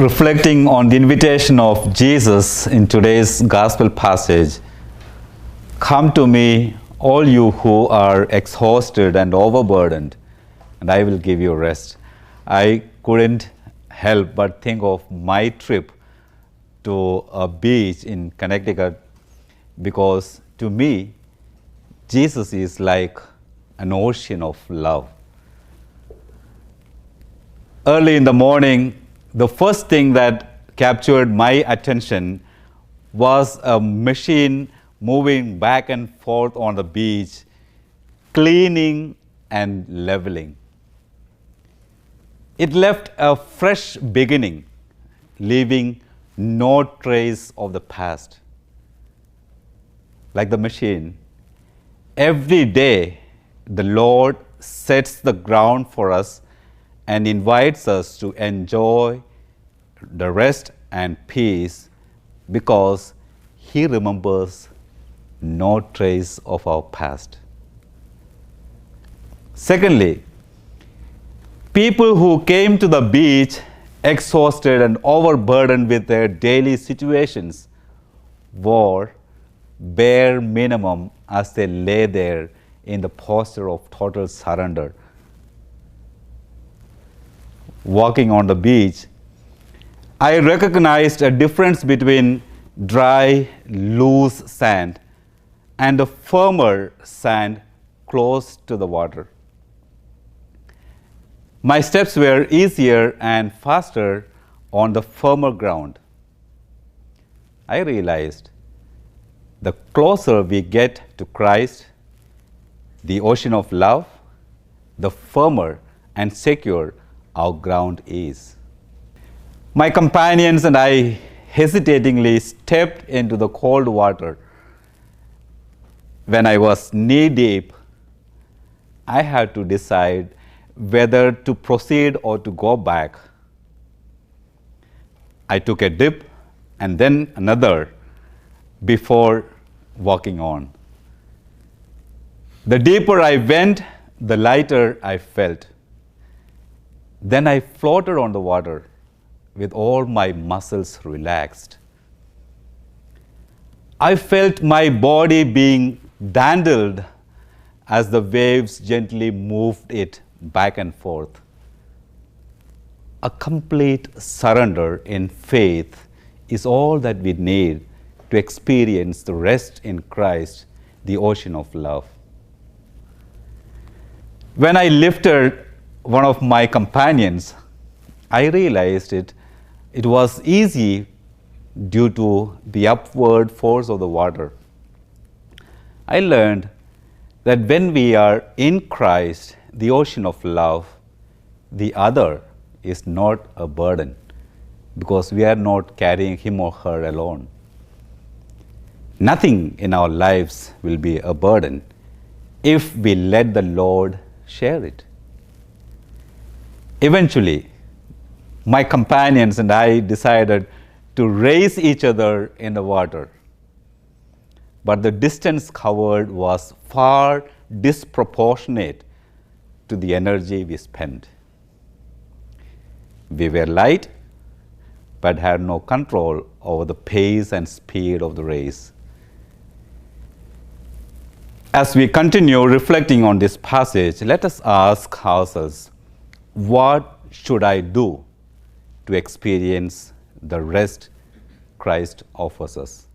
reflecting on the invitation of Jesus in today's gospel passage, "Come to me, all you who are exhausted and overburdened, and I will give you rest." I couldn't help but think of my trip to a beach in Connecticut, because to me, Jesus is like an ocean of love. Early in the morning, the first thing that captured my attention was a machine moving back and forth on the beach, cleaning and leveling. It left a fresh beginning, leaving no trace of the past. Like the machine, every day the Lord sets the ground for us and invites us to enjoy the rest and peace, because He remembers no trace of our past. Secondly, people who came to the beach exhausted and overburdened with their daily situations wore bare minimum as they lay there in the posture of total surrender. Walking on the beach, I recognized a difference between dry, loose sand and the firmer sand close to the water. My steps were easier and faster on the firmer ground. I realized the closer we get to Christ, the ocean of love, the firmer and secure our ground is. My companions and I hesitatingly stepped into the cold water. When I was knee-deep, I had to decide whether to proceed or to go back. I took a dip and then another before walking on. The deeper I went, the lighter I felt. Then I floated on the water with all my muscles relaxed. I felt my body being dandled as the waves gently moved it back and forth. A complete surrender in faith is all that we need to experience the rest in Christ, the ocean of love. When I lifted one of my companions, I realized it was easy due to the upward force of the water. I learned that when we are in Christ, the ocean of love, the other is not a burden, because we are not carrying him or her alone. Nothing in our lives will be a burden if we let the Lord share it. Eventually, my companions and I decided to race each other in the water. But the distance covered was far disproportionate to the energy we spent. We were light, but had no control over the pace and speed of the race. As we continue reflecting on this passage, let us ask ourselves, what should I do to experience the rest Christ offers us?